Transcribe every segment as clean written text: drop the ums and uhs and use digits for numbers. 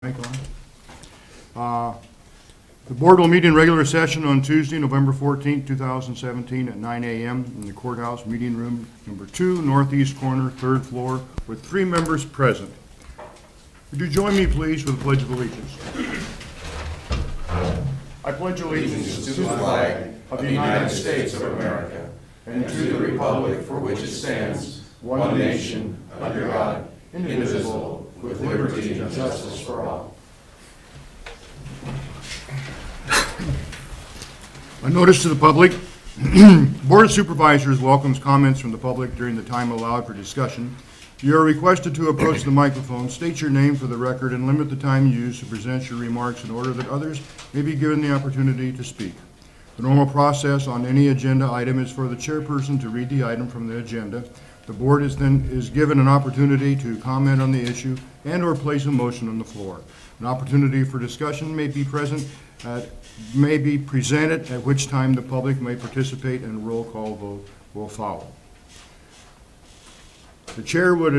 Mic on. The board will meet in regular session on Tuesday, November 14th, 2017 at 9 a.m. in the courthouse meeting room number 2, northeast corner, 3rd floor, with 3 members present. Would you join me, please, with the Pledge of Allegiance? I pledge allegiance to the flag of the United States of America and to the republic for which it stands, one nation, under God, indivisible, with liberty and justice for all. A notice to the public. Board of Supervisors welcomes comments from the public during the time allowed for discussion. You are requested to approach the microphone, state your name for the record, and limit the time used to present your remarks in order that others may be given the opportunity to speak. The normal process on any agenda item is for the chairperson to read the item from the agenda. The board is given an opportunity to comment on the issue and or place a motion on the floor. An opportunity for discussion may be presented, at which time the public may participate and a roll call vote will follow. The chair would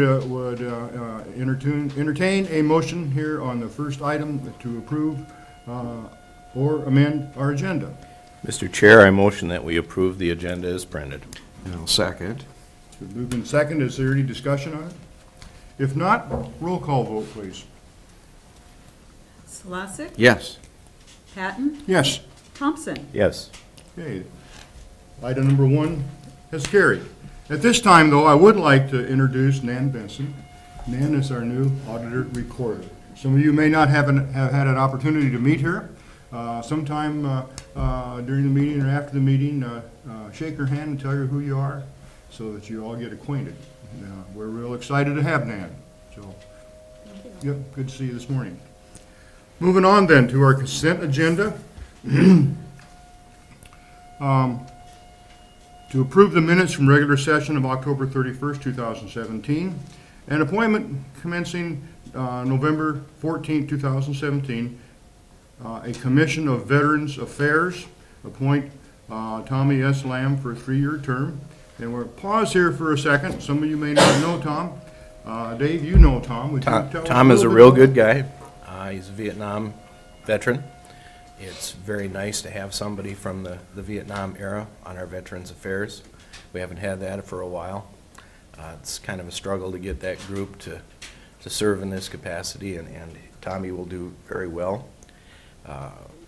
entertain a motion here on the first item to approve or amend our agenda. Mr. Chair, I motion that we approve the agenda as printed. And I'll second. Moved in second. Is there any discussion on it? If not, roll call vote, please. Slosik? Yes. Patton? Yes. Thompson? Yes. Okay. Item number 1 has carried. At this time, though, I would like to introduce Nan Benson. Nan is our new auditor recorder. Some of you may not have had an opportunity to meet her. Sometime during the meeting or after the meeting, shake her hand and tell her who you are so that you all get acquainted. We're real excited to have Nan. So, yep, good to see you this morning. Moving on then to our consent agenda. To approve the minutes from regular session of October 31st, 2017, and appointment commencing November 14th, 2017, a Commission of Veterans Affairs, appoint Tommy S. Lamb for a 3-year term. And we'll pause here for a second. Some of you may not know Tom. Dave, you know Tom. Would you tell us Tom is a real good guy. He's a Vietnam veteran. It's very nice to have somebody from the Vietnam era on our Veterans Affairs. We haven't had that for a while. It's kind of a struggle to get that group to serve in this capacity, and Tommy will do very well.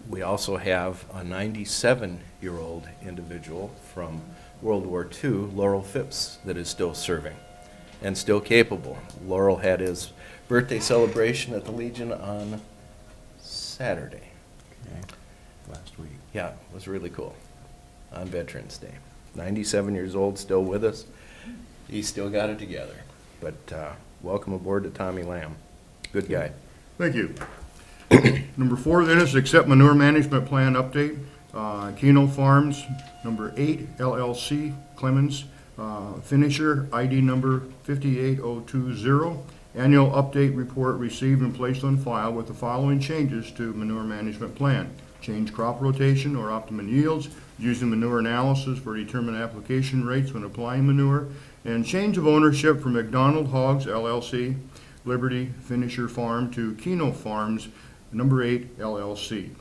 We also have a 97-year-old individual from World War II, Laurel Phipps, that is still serving and still capable. Laurel had his birthday celebration at the Legion on Saturday. Last week. Yeah, it was really cool on Veterans Day. 97 years old, still with us. He's still got it together. But welcome aboard to Tommy Lamb. Good guy. Thank you. Number 4 then is accept manure management plan update. Keno Farms, number 8, LLC, Clemens, finisher, ID number 58020. Annual update report received and placed on file with the following changes to manure management plan. Change crop rotation or optimum yields, using manure analysis for determined application rates when applying manure, and change of ownership from McDonald Hogs, LLC, Liberty Finisher Farm to Keno Farms, number 8, LLC.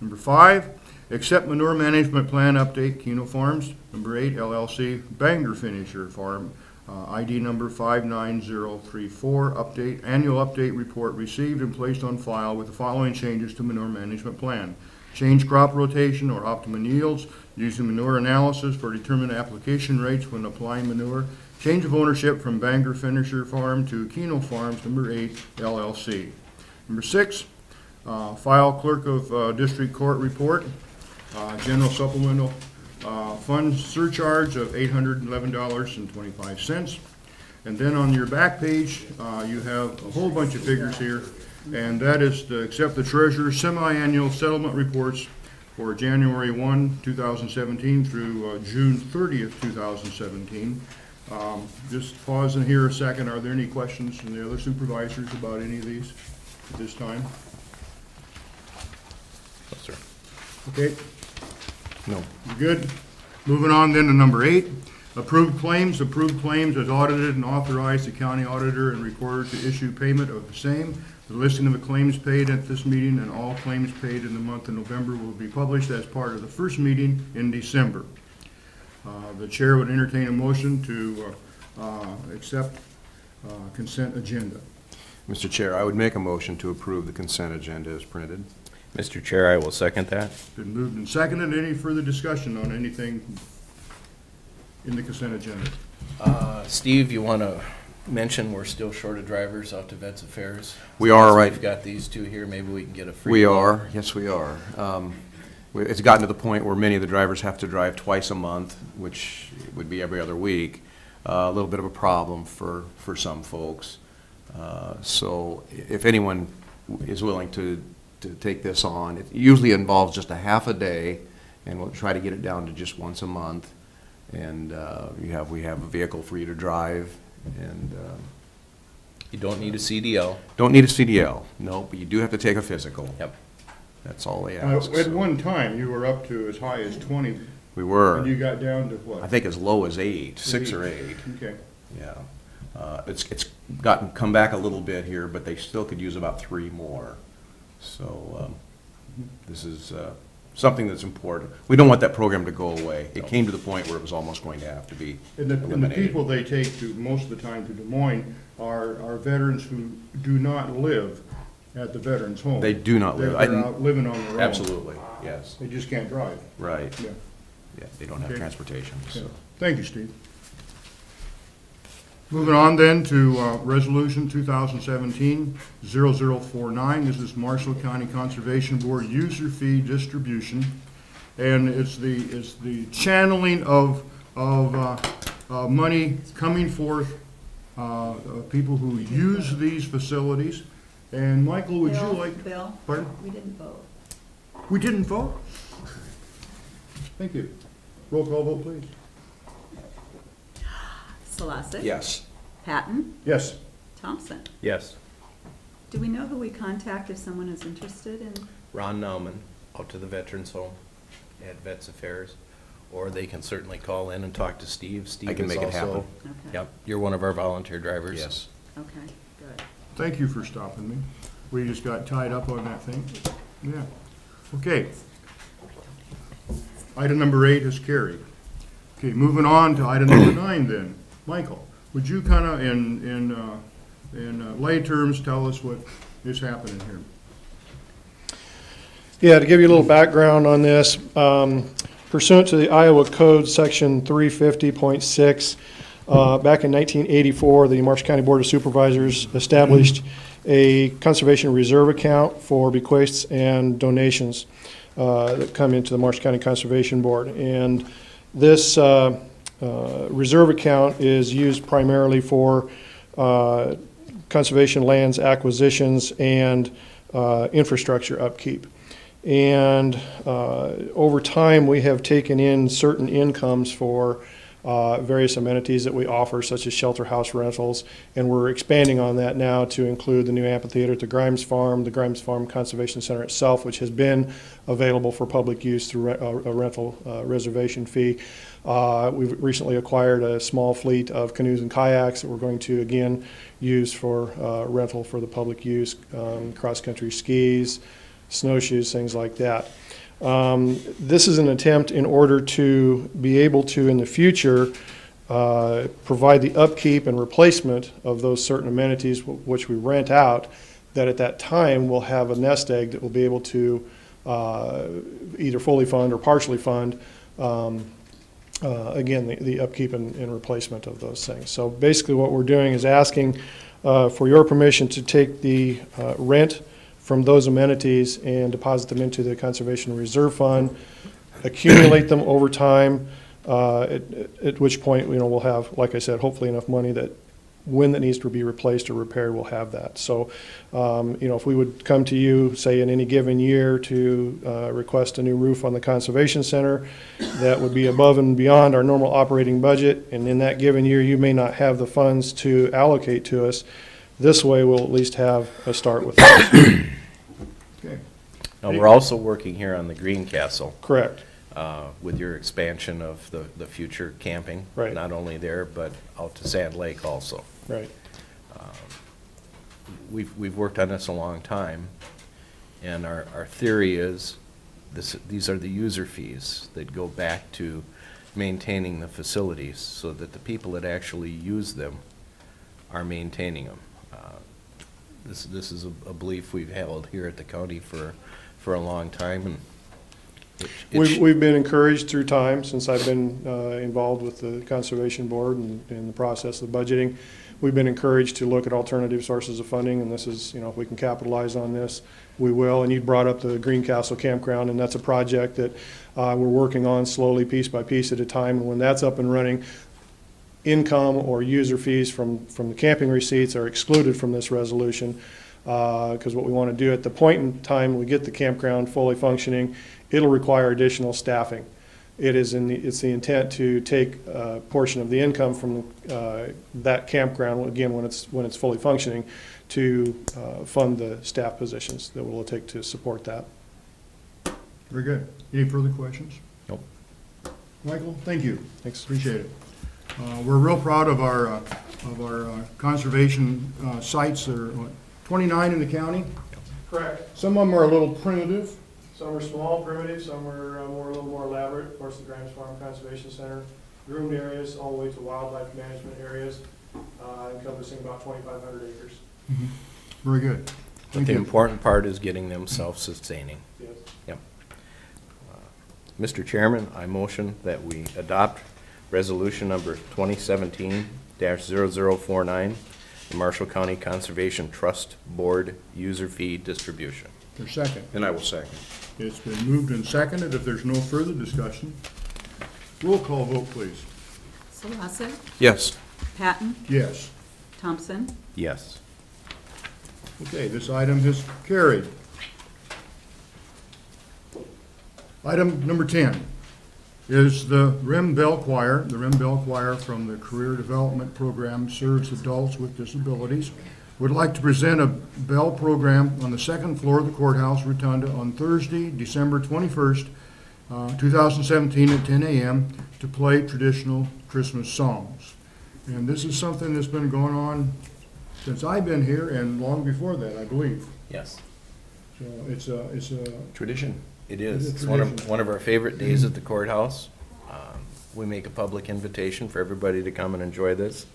Number 5, accept manure management plan update, Keno Farms, number 8, LLC, Bangor Finisher Farm, ID number 59034, update, annual update report received and placed on file with the following changes to manure management plan. Change crop rotation or optimum yields, using manure analysis for determined application rates when applying manure. Change of ownership from Bangor Finisher Farm to Keno Farms, number 8, LLC. Number 6, file clerk of district court report, general supplemental fund surcharge of $811.25. And then on your back page, you have a whole bunch of figures here, and that is to accept the treasurer's semi-annual settlement reports for January 1, 2017 through June 30th, 2017. Just pause in here a second. Are there any questions from the other supervisors about any of these at this time? No, sir. Okay. No. Good. Moving on then to number 8, Approved claims as audited and authorized the county auditor and recorder to issue payment of the same. The listing of the claims paid at this meeting and all claims paid in the month of November will be published as part of the first meeting in December. The chair would entertain a motion to accept consent agenda. Mr. Chair, I would make a motion to approve the consent agenda as printed. Mr. Chair, I will second that. Been moved and seconded. Any further discussion on anything in the consent agenda? Steve, you want to mention we're still short of drivers out to Vets Affairs? We are, Since right. We've got these two here, maybe we can get a free. We are, yes, we are. It's gotten to the point where many of the drivers have to drive twice a month, which would be every other week. A little bit of a problem for some folks. So if anyone is willing to take this on, it usually involves just a half a day, and we'll try to get it down to just once a month. And we have a vehicle for you to drive, and You don't need a CDL. don't need a CDL, no, but you do have to take a physical. Yep. That's all they ask. At one time, you were up to as high as 20, We and you were, got down to what? I think as low as 8, 6 or 8, Okay. yeah. It's come back a little bit here, but they still could use about 3 more. So this is something that's important. We don't want that program to go away. It came to the point where it was almost going to have to be And the eliminated. people they take to, most of the time to Des Moines are veterans who do not live at the veterans' home. They do not live. They're out living on their own. Absolutely, yes, They just can't drive. right. Yeah. Yeah, they don't have Okay. transportation, Yeah. so. Thank you, Steve. Moving on then to Resolution 2017-0049. This is Marshall County Conservation Board user fee distribution. And it's the channeling of money coming forth, people who use these facilities. And Michael, would you like? Bill? Pardon? We didn't vote. We didn't vote? Thank you. Roll call vote, please. Solosik? Yes. Patton? Yes. Thompson? Yes. Do we know who we contact if someone is interested in? Ron Nauman, out to the Veterans Home at Vets Affairs, or they can certainly call in and talk to Steve. Steve I can is make it also- happen. Okay. Yep, you're one of our volunteer drivers. Yes. Okay, good. Thank you for stopping me. We just got tied up on that thing. Yeah. Okay. Item number 8 is carried. Okay, moving on to item number 9 then. Michael, would you kind of, in lay terms, tell us what is happening here? Yeah, to give you a little background on this, pursuant to the Iowa Code, Section 350.6, back in 1984, the Marshall County Board of Supervisors established a conservation reserve account for bequests and donations that come into the Marshall County Conservation Board. And this reserve account is used primarily for conservation lands acquisitions and infrastructure upkeep. And over time, we have taken in certain incomes for various amenities that we offer, such as shelter house rentals, and we're expanding on that now to include the new amphitheater at the Grimes Farm Conservation Center itself, which has been available for public use through a rental reservation fee. We've recently acquired a small fleet of canoes and kayaks that we're going to, again, use for rental for the public use, cross-country skis, snowshoes, things like that. This is an attempt in order to be able to, in the future, provide the upkeep and replacement of those certain amenities which we rent out, that at that time we'll have a nest egg that will be able to either fully fund or partially fund, again, the upkeep and replacement of those things. So basically what we're doing is asking for your permission to take the rent from those amenities and deposit them into the Conservation Reserve Fund, accumulate them over time, at which point, we'll have, like I said, hopefully enough money that when that needs to be replaced or repaired, we'll have that. So, if we would come to you, say in any given year, to request a new roof on the Conservation Center, that would be above and beyond our normal operating budget, and in that given year, you may not have the funds to allocate to us. This way, we'll at least have a start with that. Okay. Now, we're also working here on the Greencastle. Correct. with your expansion of the future camping. Right. Not only there, but out to Sand Lake also. Right. We've worked on this a long time, and our theory is these are the user fees that go back to maintaining the facilities so that the people that actually use them are maintaining them. This is a belief we've held here at the county for a long time, and We've been encouraged through time, since I've been involved with the Conservation Board and in the process of budgeting. We've been encouraged to look at alternative sources of funding, and this is, if we can capitalize on this, we will. And you brought up the Greencastle Campground, and that's a project that we're working on slowly, piece by piece at a time. And when that's up and running, income or user fees from the camping receipts are excluded from this resolution, because what we want to do at the point in time we get the campground fully functioning, it'll require additional staffing. It's the intent to take a portion of the income from that campground, again, when it's fully functioning, to fund the staff positions that will take to support that. Very good. Any further questions? Nope. Michael, thank you. Thanks. Appreciate it. We're real proud of our conservation sites. There are 29 in the county. Correct. Some of them are a little primitive. Some are small, primitive, some are a little more elaborate. Of course, the Grimes Farm Conservation Center, groomed areas all the way to wildlife management areas, encompassing about 2,500 acres. Mm-hmm. Very good. But Thank the you. important part is getting them self-sustaining. Yes. Yep. Mr. Chairman, I motion that we adopt resolution number 2017-0049, the Marshall County Conservation Trust Board user fee distribution. For second. And I will second. It's been moved and seconded. If there's no further discussion, roll call vote, please. Solosek, Yes. Patton, Yes. Thompson, Yes. Okay, this item is carried. Item number 10 is the Rim Bell Choir. The Rim Bell Choir from the Career Development Program serves adults with disabilities. Would like to present a bell program on the second floor of the courthouse rotunda on Thursday, December 21st, 2017 at 10 a.m. to play traditional Christmas songs. And this is something that's been going on since I've been here and long before that, I believe. Yes. So it's a Tradition. It is. It's It's a one tradition. of our favorite days at the courthouse. We make a public invitation for everybody to come and enjoy this.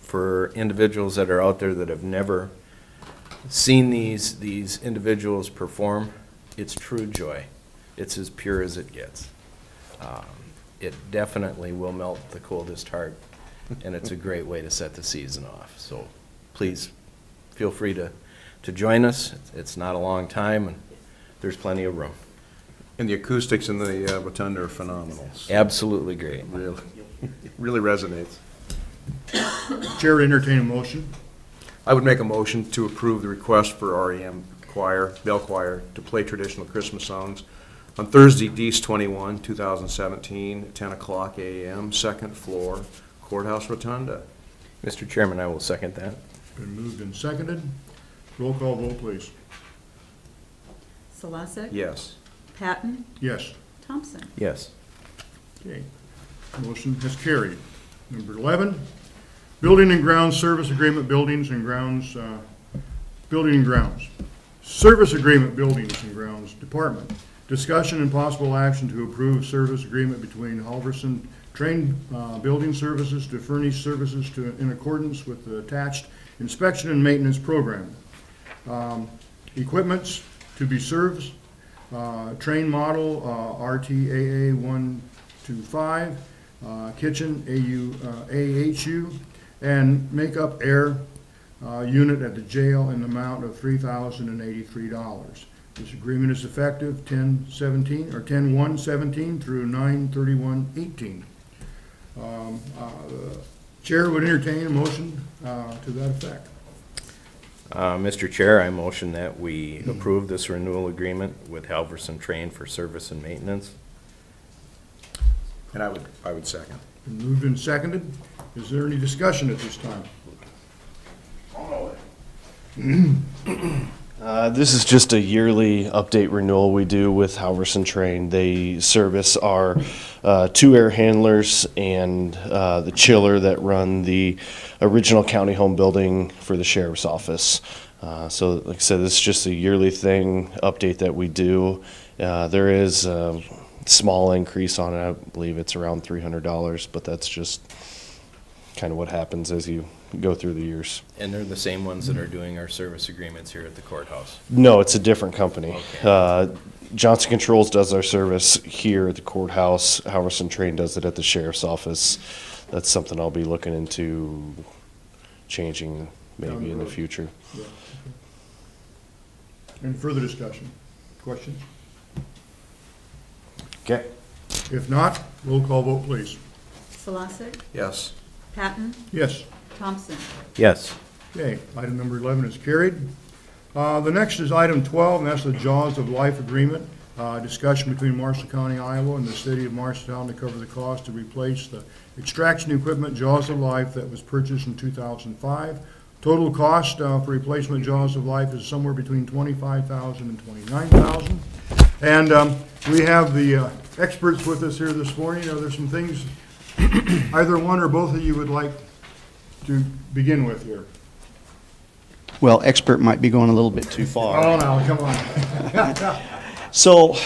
For individuals that are out there that have never seen these individuals perform, it's true joy. It's as pure as it gets. It definitely will melt the coldest heart, and it's a great way to set the season off. So please feel free to join us. It's not a long time, and there's plenty of room. And the acoustics in the rotunda are phenomenal. Absolutely great. Really, really resonates. chair entertain a motion. I would make a motion to approve the request for REM Choir, Bell Choir, to play traditional Christmas songs on Thursday, Dec 21, 2017, at 10 o'clock a.m., second floor, Courthouse Rotunda. Mr. Chairman, I will second that. Been moved and seconded. Roll call vote, please. Solosek, Yes. Patton, Yes. Thompson. Yes. Okay. Motion has carried. Number 11, Building and Grounds Service Agreement, Buildings and Grounds, Building and Grounds. Service Agreement, Buildings and Grounds Department. Discussion and possible action to approve service agreement between Halverson Train Building Services to furnish services in accordance with the attached inspection and maintenance program. Equipments to be served, train model RTAA 125, kitchen AHU, and makeup air unit at the jail in the amount of $3,083. This agreement is effective 10/17 or 10/1/17 through 9/31/18. The chair would entertain a motion to that effect. Mr. Chair, I motion that we approve this renewal agreement with Halverson Train for service and maintenance. And I would second. Been moved and seconded. Is there any discussion at this time? This is just a yearly update renewal we do with Halverson Train. They service our two air handlers and the chiller that run the original county home building for the sheriff's office. So like I said, this is just a yearly thing, update that we do. There is a small increase on it. I believe it's around $300, but that's just kind of what happens as you go through the years. And they're the same ones that are doing our service agreements here at the courthouse? No, it's a different company. Okay. Johnson Controls does our service here at the courthouse. Halverson Train does it at the sheriff's office. That's something I'll be looking into changing maybe in the future. Yeah. Any further discussion? Questions? Okay. If not, roll call vote, please. Solosik, Yes. Patton, Yes. Thompson. Yes. Okay, item number 11 is carried. The next is item 12, and that's the Jaws of Life Agreement. Discussion between Marshall County, Iowa and the city of Marshalltown to cover the cost to replace the extraction equipment Jaws of Life that was purchased in 2005. Total cost for replacement Jaws of Life is somewhere between $25,000 and $29,000. And we have the experts with us here this morning. Are there some things either one or both of you would like to begin with here? Well, expert might be going a little bit too far. Oh, no, come on. So,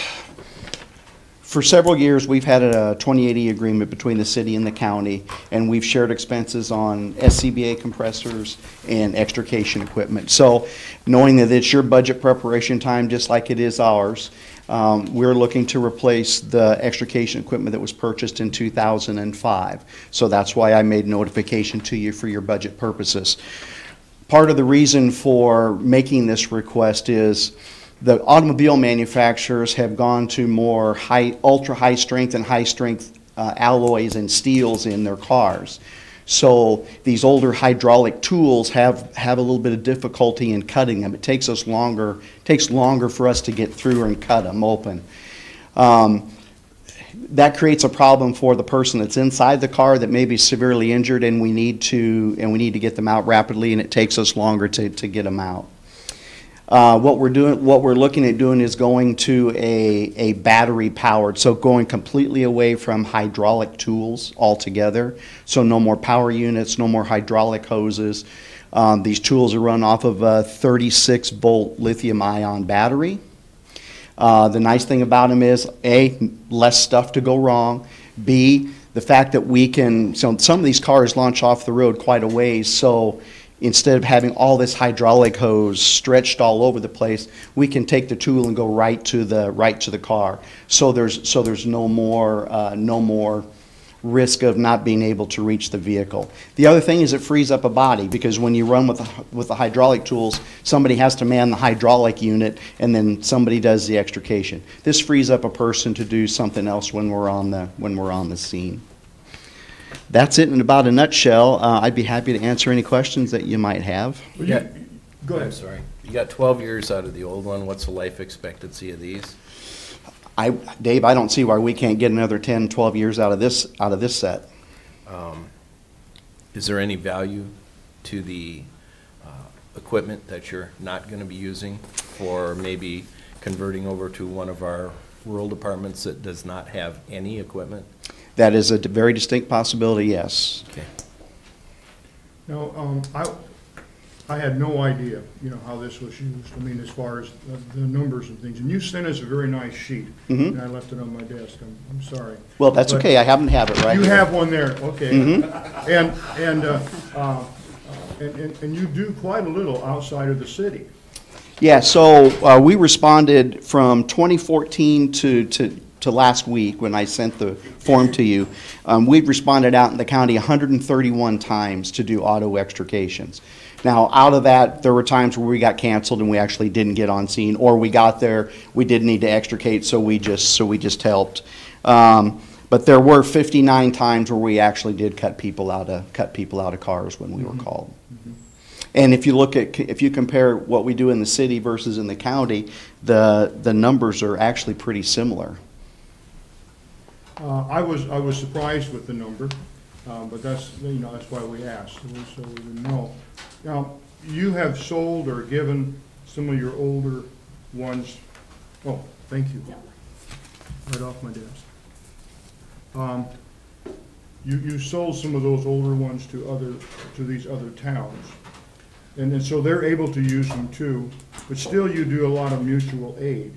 for several years, we've had a 2080 agreement between the city and the county, and we've shared expenses on SCBA compressors and extrication equipment. So, knowing that it's your budget preparation time, just like it is ours, we're looking to replace the extrication equipment that was purchased in 2005. So that's why I made notification to you for your budget purposes. Part of the reason for making this request is the automobile manufacturers have gone to more ultra high strength and high strength alloys and steels in their cars. So these older hydraulic tools have a little bit of difficulty in cutting them. It takes longer for us to get through and cut them open. That creates a problem for the person that's inside the car that may be severely injured, and we need to get them out rapidly, and it takes us longer to get them out. What we're looking at doing is going to a battery powered, so going completely away from hydraulic tools altogether. So no more power units, no more hydraulic hoses. These tools are run off of a 36 volt lithium ion battery. The nice thing about them is A, less stuff to go wrong. B, the fact that we can, so some of these cars launch off the road quite a ways, so instead of having all this hydraulic hose stretched all over the place, we can take the tool and go right to the car. So there's no more risk of not being able to reach the vehicle. The other thing is it frees up a body, because when you run with the hydraulic tools, somebody has to man the hydraulic unit, and then somebody does the extrication. This frees up a person to do something else when we're on the scene. That's it in about a nutshell. I'd be happy to answer any questions that you might have. Yeah. Go ahead. I'm sorry. You got 12 years out of the old one. What's the life expectancy of these? Dave, I don't see why we can't get another 10, 12 years out of this set. Is there any value to the equipment that you're not going to be using, for maybe converting over to one of our rural departments that does not have any equipment? That is a very distinct possibility, yes. Okay. Now, I had no idea, how this was used. I mean, as far as the numbers and things. And you sent us a very nice sheet, and I left it on my desk. I'm sorry. Well, that's But okay. I happen to have it right you here. have one there, okay. And you do quite a little outside of the city. Yeah, so we responded from 2014 to last week when I sent the form to you. We've responded out in the county 131 times to do auto extrications. Now, out of that, there were times where we got canceled and we actually didn't get on scene, or we got there, we did need to extricate, so we just helped. But there were 59 times where we actually did cut people out of cars when we were called. And if you compare what we do in the city versus in the county, the numbers are actually pretty similar. I was surprised with the number, but that's why we asked, so we didn't know. Now, you have sold or given some of your older ones. Oh, thank you. Right off my desk. You sold some of those older ones to these other towns. And so they're able to use them too, but still you do a lot of mutual aid.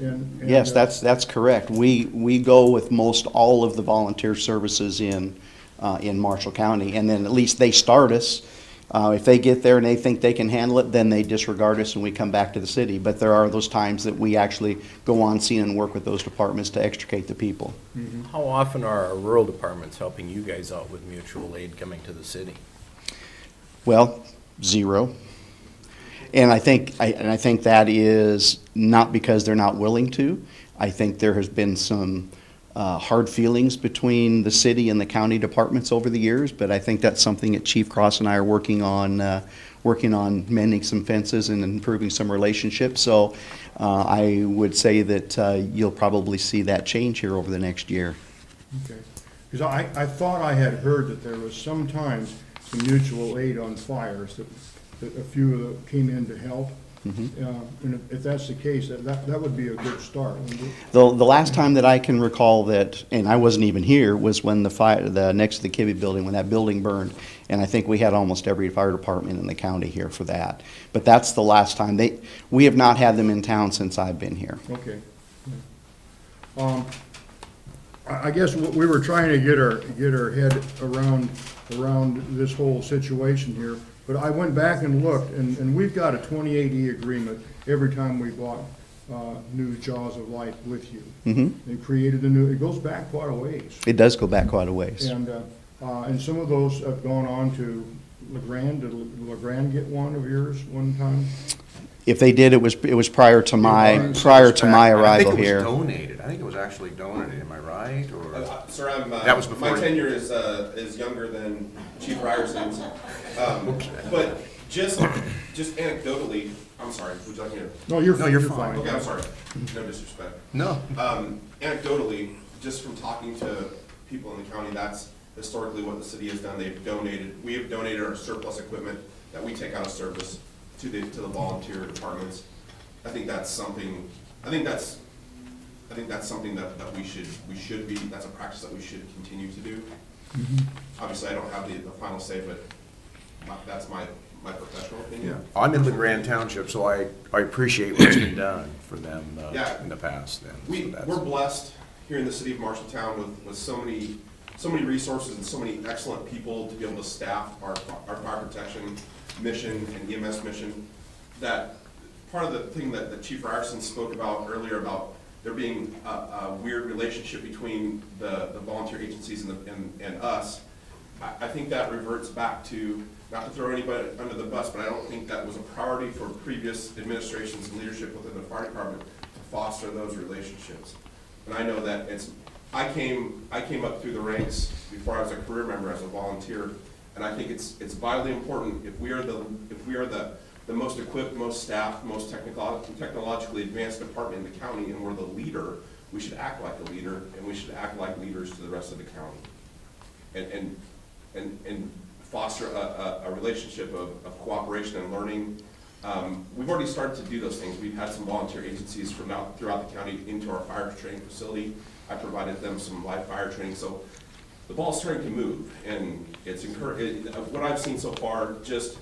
And, Yes, that's correct. We go with most all of the volunteer services in Marshall County, and then at least they start us. If they get there and they think they can handle it, then they disregard us and we come back to the city. But there are those times that we actually go on scene and work with those departments to extricate the people. How often are our rural departments helping you guys out with mutual aid coming to the city? Well, zero. And I think that is not because they're not willing to. I think there has been some hard feelings between the city and the county departments over the years, but I think that's something that Chief Cross and I are working on mending some fences and improving some relationships. So I would say that you'll probably see that change here over the next year. Okay. Because I thought I had heard that there was sometimes some mutual aid on fires, that a few of them came in to help. And if that's the case, that would be a good start. The last time that I can recall that, and I wasn't even here, was when the next to the Kibbe building, when that building burned, and I think we had almost every fire department in the county here for that. But that's the last time. We have not had them in town since I've been here. Okay. I guess we were trying to get our head around this whole situation here. But I went back and looked, and we've got a 2080 agreement every time we bought new Jaws of Life with you. And created a new, it goes back quite a ways. It does go back quite a ways. And some of those have gone on to LeGrand. Did LeGrand get one of yours one time? If they did, it was prior to my arrival here. I think it was donated. I think it was actually donated. Am I right? Or Sir, that was before my tenure is younger than Chief Ryerson's. But just anecdotally, I'm sorry. Would you like me to? No, you're fine. Okay, I'm sorry. No disrespect. No. Anecdotally, just from talking to people in the county, that's historically what the city has done. We have donated our surplus equipment that we take out of service to the volunteer departments. I think that's something. I think that's something that we should be. That's a practice that we should continue to do. Obviously, I don't have the final say, but that's my professional opinion. Yeah. I'm in LeGrand Township, so I appreciate what's been done for them in the past. We're blessed here in the city of Marshalltown with so many resources and so many excellent people to be able to staff our fire protection mission and EMS mission. That part of the thing that Chief Ryerson spoke about earlier about there being a weird relationship between the volunteer agencies and us, I think that reverts back to, not to throw anybody under the bus, but I don't think that was a priority for previous administrations and leadership within the fire department to foster those relationships. And I know that I came up through the ranks before I was a career member as a volunteer, and I think it's vitally important if we are the most equipped, most staffed, most technologically advanced department in the county, and we're the leader, we should act like a leader, and we should act like leaders to the rest of the county, and foster a relationship of cooperation and learning. We've already started to do those things. We've had some volunteer agencies from throughout the county into our fire training facility. I provided them some live fire training, so the ball's starting to move, and it's what I've seen so far, just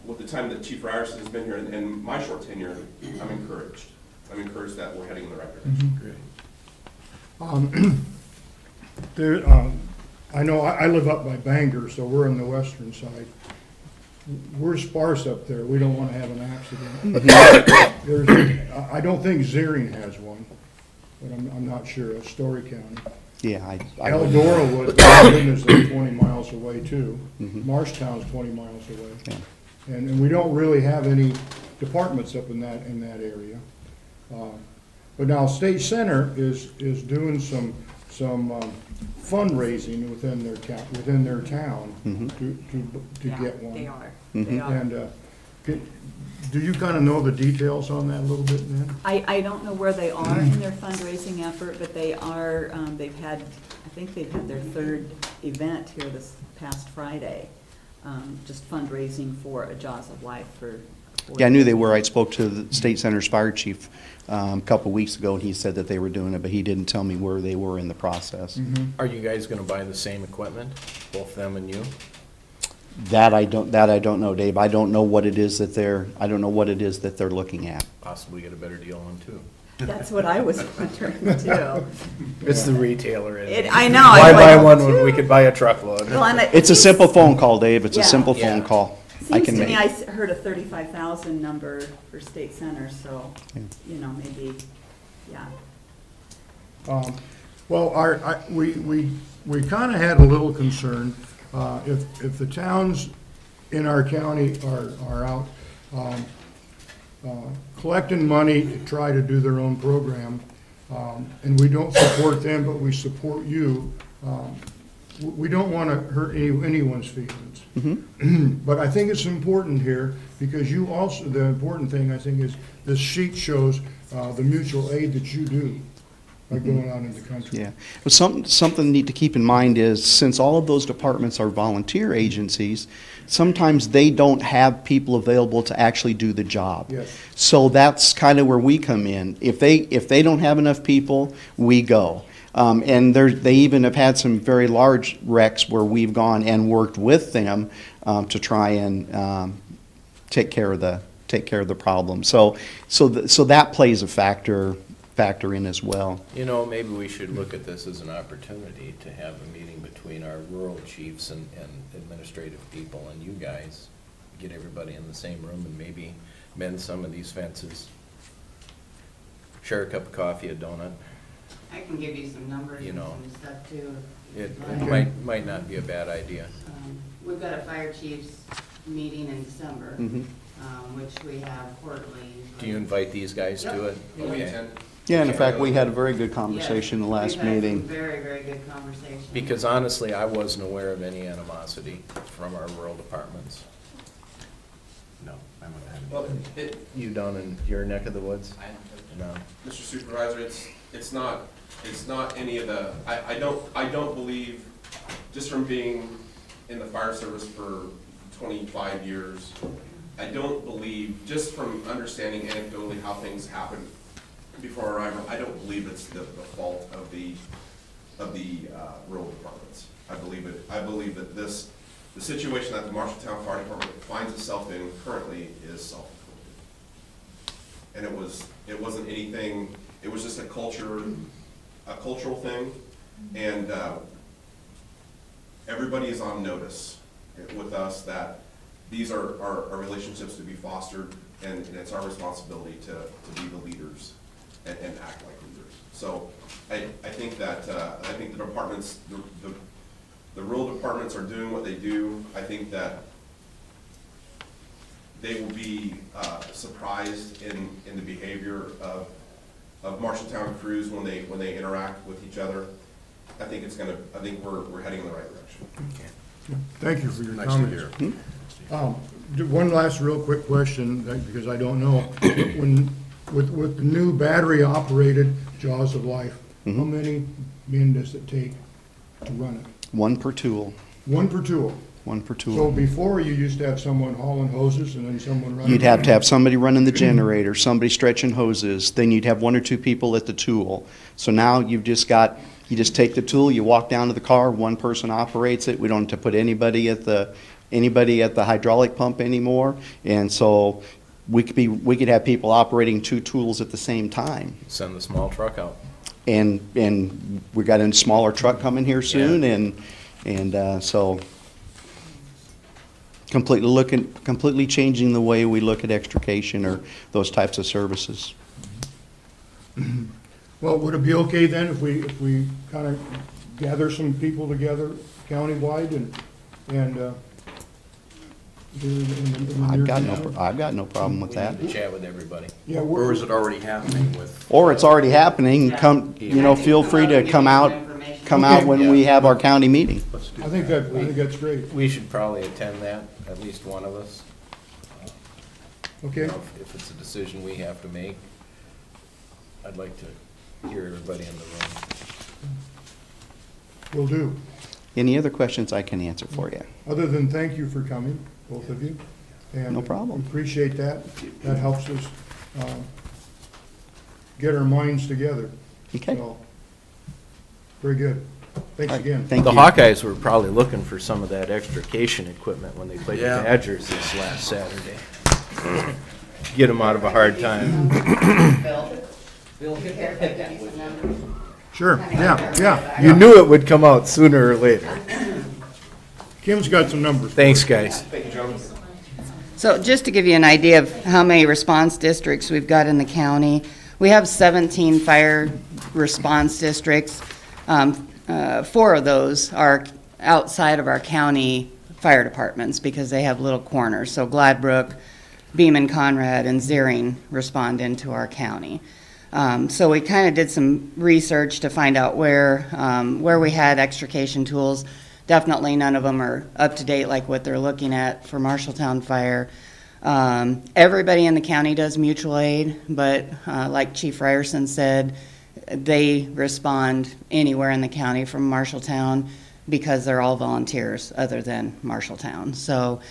with the time that Chief Ryerson has been here and my short tenure, I'm encouraged. I'm encouraged that we're heading in the right direction. Great. I know I live up by Bangor, so we're on the western side. We're sparse up there. We don't want to have an accident. I don't think Zering has one, but I'm not sure. Story County. Yeah, Eldora would. Goodness, they're 20 miles away too. Marshtown's 20 miles away. Yeah. And we don't really have any departments up in that area. But now State Center is doing some fundraising within their town to get one. They are. They are. And do you kind of know the details on that a little bit, then? I don't know where they are in their fundraising effort, but they are. I think they've had their third event here this past Friday. Just fundraising for a Jaws of Life for Yeah, I knew they were. I spoke to the State Center's fire chief a couple weeks ago, and he said that they were doing it, but he didn't tell me where they were in the process. Are you guys gonna buy the same equipment, both them and you? That I don't know, Dave. I don't know what it is that they're looking at. Possibly get a better deal on too. That's what I was wondering too. It's the retailer. isn't it? I know. Why I'm buy like, one when we could buy a truckload? Well, and It's a simple phone call, Dave. It's a Yeah. simple phone Yeah. call. I Seems can to make. me, I heard a 35,000 number for State Center, so, you know, maybe, yeah. Well, we kind of had a little concern, if the towns in our county are out collecting money to try to do their own program, and we don't support them, but we support you, we don't want to hurt anyone's feelings. But I think it's important here, because you also, the important thing, I think, is this sheet shows the mutual aid that you do by going out in the country. Yeah. But something neat to keep in mind is, since all of those departments are volunteer agencies, sometimes they don't have people available to actually do the job. Yes. So that's kind of where we come in. If they don't have enough people, we go. And they even have had some very large wrecks where we've gone and worked with them to try and take care of the problem. So that plays a factor in as well. You know, maybe we should look at this as an opportunity to have a meeting between our rural chiefs and administrative people and you guys. Get everybody in the same room and maybe mend some of these fences. Share a cup of coffee, a donut. I can give you some numbers You and know, some stuff too. It might not be a bad idea. We've got a fire chiefs meeting in December, which we have quarterly. usually. Do you invite these guys to it? We Okay. attend. Yeah, and in fact, we had a very good conversation in the last We've had some meeting. very, very good conversation. Because honestly, I wasn't aware of any animosity from our rural departments. No, I wouldn't have Well, it. You down in your neck of the woods? No. Mr. Supervisor, it's not any of the, I don't believe, just from being in the fire service for 25 years, I don't believe, just from understanding anecdotally how things happen before our arrival, I don't believe it's the fault of the rural departments. I believe that the situation that the Marshalltown Fire Department finds itself in currently is self-inflicted. And it wasn't anything, it was just a cultural thing, and everybody is on notice with us that these are relationships to be fostered, and it's our responsibility to be the leaders and act like leaders. So I think that I think the departments, the rural departments are doing what they do. I think that they will be surprised in the behavior of Marshalltown crews when they interact with each other. I think we're heading in the right direction. Thank you for your Nice to comments. hear. One last real quick question, because I don't know. With the new battery-operated Jaws of Life, how many men does it take to run it? One per tool. One per tool. One per tool. So before, you used to have someone hauling hoses and then someone running. You'd have to have somebody running the generator, somebody stretching hoses, then you'd have one or two people at the tool. So now you just take the tool, you walk down to the car, one person operates it. We don't have to put anybody at the hydraulic pump anymore. And so we could have people operating two tools at the same time. Send the small truck out. And we got a smaller truck coming here soon, Yeah. and so completely changing the way we look at extrication or those types of services. Well, would it be okay then if we kind of gather some people together countywide and do it in the near future? I've got no problem with that. Chat with everybody. Yeah, Or is it already happening with? Or it's already happening, feel free to come out when we have our county meeting. Let's do I think that's great. We should probably attend that, at least one of us. Okay, You know, if it's a decision we have to make, I'd like to hear everybody in the room. will do. Any other questions I can answer for you? Other than thank you for coming, both of you. And No problem. Appreciate that. That helps us get our minds together. Okay. So, very good. Thanks All right. again. Thank The you. Hawkeyes were probably looking for some of that extrication equipment when they played Yeah. the Badgers this last Saturday. Get them out of a hard time. Sure, yeah. You knew it would come out sooner or later. Kim's got some numbers. Thanks, guys. So just to give you an idea of how many response districts we've got in the county, we have 17 fire response districts. 4 of those are outside of our county fire departments because they have little corners. So Gladbrook, Beeman, Conrad, and Zering respond into our county. So we kind of did some research to find out where we had extrication tools. Definitely none of them are up to date like what they're looking at for Marshalltown Fire. Everybody in the county does mutual aid, but like Chief Ryerson said, they respond anywhere in the county from Marshalltown because they're all volunteers other than Marshalltown. So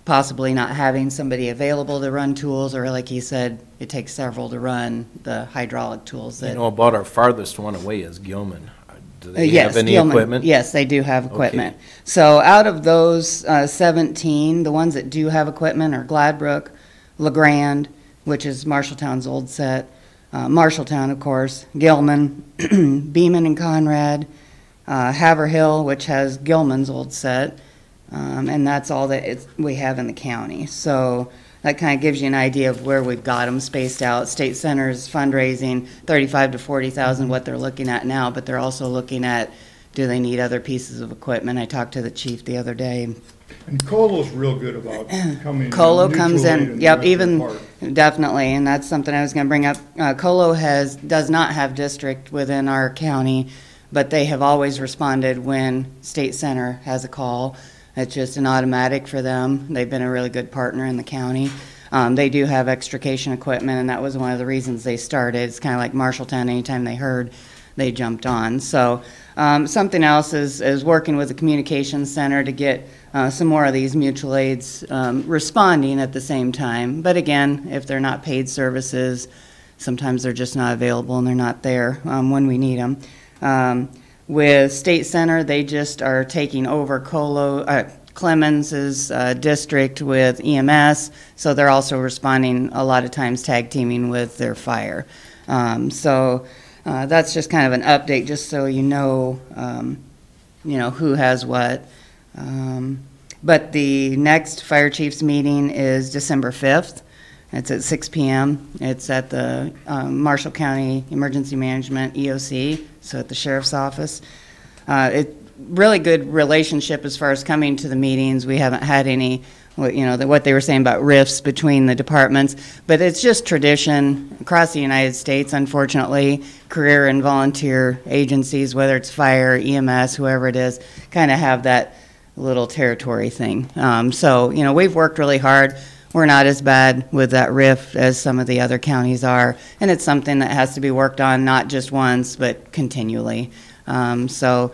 possibly not having somebody available to run tools, or like he said, it takes several to run the hydraulic tools that. You know, about our farthest one away is Gilman. Do they Yes, have any Gilman. equipment? Yes, they do have equipment. Okay. So out of those 17, the ones that do have equipment are Gladbrook, LeGrand, which is Marshalltown's old set, Marshalltown, of course, Gilman, Beeman and Conrad, Haverhill, which has Gilman's old set, and that's all that we have in the county. So that kind of gives you an idea of where we've got them spaced out. State Center's fundraising, 35 to 40,000, what they're looking at now, but they're also looking at, do they need other pieces of equipment? I talked to the chief the other day. And Colo's real good about coming. Colo comes mutual aid in, and yep, doing even, their part. definitely, and that's something I was gonna bring up. Colo does not have district within our county, but they have always responded when State Center has a call. It's just an automatic for them. They've been a really good partner in the county. They do have extrication equipment, and that was one of the reasons they started. It's kind of like Marshalltown, anytime they heard, they jumped on. So something else is working with the communications center to get some more of these mutual aids responding at the same time. But again, if they're not paid services, sometimes they're just not available and they're not there when we need them. With State Center, they just are taking over Clemens's district with EMS, so they're also responding a lot of times tag teaming with their fire. So that's just kind of an update, just so you know who has what. But the next fire chiefs meeting is December 5th. It's at 6 p.m. It's at the Marshall County Emergency Management EOC, so at the sheriff's office. Really good relationship as far as coming to the meetings. We haven't had any, what they were saying about rifts between the departments, but it's just tradition across the United States, unfortunately. Career and volunteer agencies, whether it's fire, EMS, whoever it is, kind of have that little territory thing. So, we've worked really hard. We're not as bad with that rift as some of the other counties are, and it's something that has to be worked on not just once, but continually. So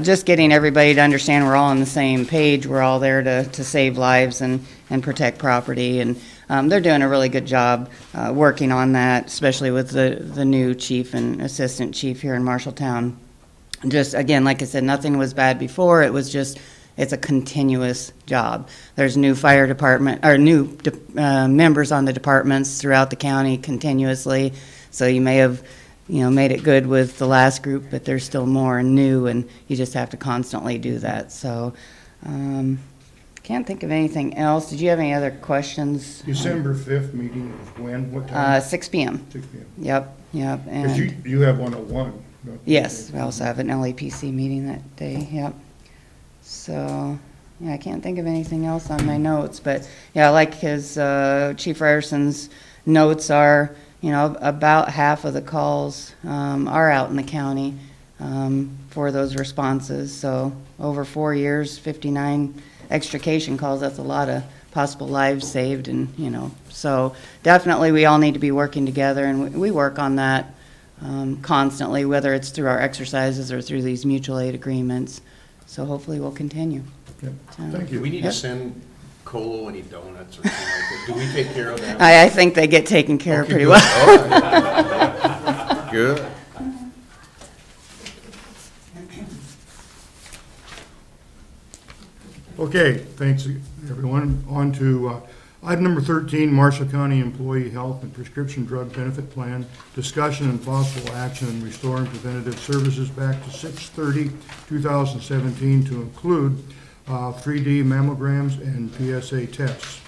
just getting everybody to understand we're all on the same page. We're all there to save lives and protect property, and they're doing a really good job working on that, especially with the new chief and assistant chief here in Marshalltown. Just, again, like I said, nothing was bad before. It was just, it's a continuous job. There's new fire department, or new members on the departments throughout the county continuously. So you may have, made it good with the last group, but there's still more and new, and you just have to constantly do that. So can't think of anything else. Did you have any other questions? December 5th meeting is when, what time? 6 p.m. 6 p.m. Yep. Because And you have 101. don't you? yes, we also have an LAPC meeting that day. Yep. So, yeah, I can't think of anything else on my notes, but yeah, like his Chief Ryerson's notes are, about half of the calls are out in the county for those responses. So over 4 years, 59 extrication calls. That's a lot of possible lives saved, and so definitely we all need to be working together, and we work on that constantly, whether it's through our exercises or through these mutual aid agreements. So hopefully we'll continue. Okay. Thank you. Do we need Yep. to send Colo, any donuts or something like that? Do we take care of that? I think they get taken care of Okay, pretty good. well. Good. Okay, thanks, everyone. On to item number 13, Marshall County Employee Health and Prescription Drug Benefit Plan. Discussion and possible action in restoring preventative services back to 6/30/2017 to include 3D mammograms and PSA tests.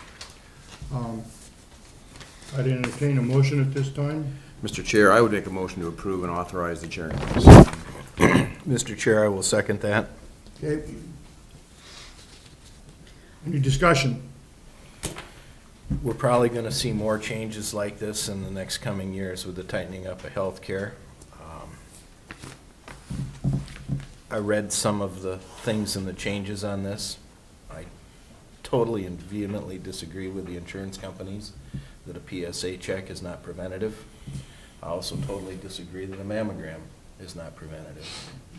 I'd entertain a motion at this time. Mr. Chair, I would make a motion to approve and authorize the chair. Mr. Chair, I will second that. Okay. Any discussion? We're probably going to see more changes like this in the next coming years with the tightening up of healthcare. I read some of the things and the changes on this. I totally and vehemently disagree with the insurance companies that a PSA check is not preventative. I also totally disagree that a mammogram is not preventative.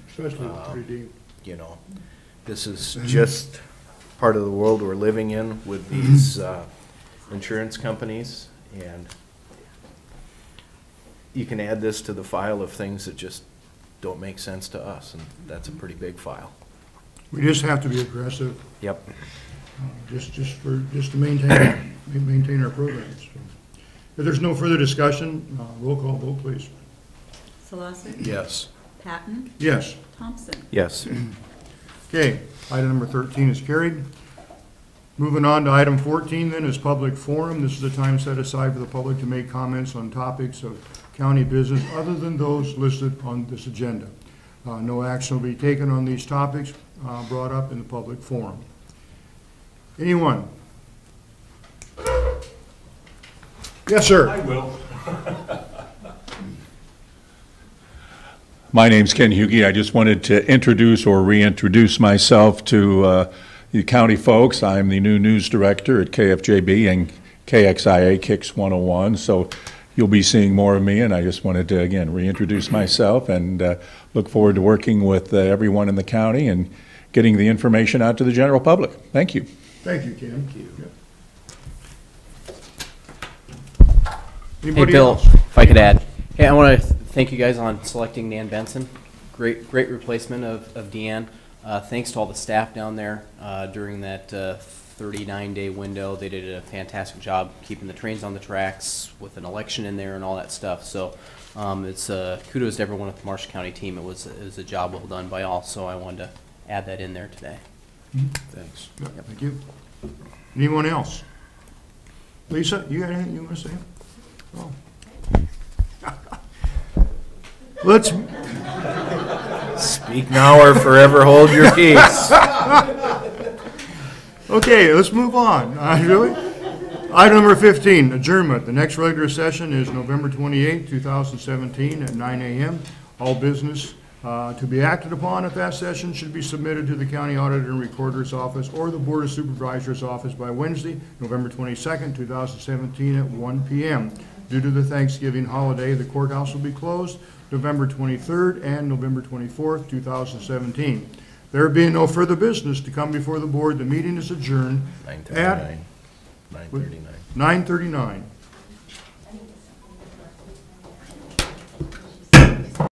Especially with 3D. You know, this is just part of the world we're living in with these insurance companies, and you can add this to the file of things that just don't make sense to us, and that's a pretty big file. We just have to be aggressive, Yep. just to maintain our programs. If there's no further discussion, roll call vote, please. Solosik? Yes. Patton? Yes. Thompson? Yes. Okay, item number 13 is carried. Moving on to item 14 then is public forum. This is the time set aside for the public to make comments on topics of county business other than those listed on this agenda. No action will be taken on these topics brought up in the public forum. Anyone? Yes, sir. I will. My name's Ken Hughey. I just wanted to introduce or reintroduce myself to the county folks. I'm the new news director at KFJB and KXIA Kicks 101. So you'll be seeing more of me, and I just wanted to, again, reintroduce myself and look forward to working with everyone in the county and getting the information out to the general public. Thank you. Thank you, Ken. Thank you. Hey, Anybody Bill, else? if I could add. Hey, I want to thank you guys on selecting Nan Benson. Great replacement of Deanne. Thanks to all the staff down there during that 39-day window. They did a fantastic job keeping the trains on the tracks with an election in there and all that stuff. So it's kudos to everyone with the Marshall County team. It was a job well done by all. So I wanted to add that in there today. Thanks. Yep, thank you. Anyone else? Lisa, you got anything you want to say? Oh. Let's, Speak now or forever hold your peace. okay, let's move on. Really? Item number 15, adjournment. The next regular session is November 28, 2017 at 9 a.m. All business to be acted upon at that session should be submitted to the County Auditor and Recorder's Office or the Board of Supervisors' Office by Wednesday, November 22nd, 2017 at 1 p.m. Due to the Thanksgiving holiday, the courthouse will be closed November 23rd and November 24th, 2017. There being no further business to come before the board, the meeting is adjourned at 9:39. 9:39. 9:39.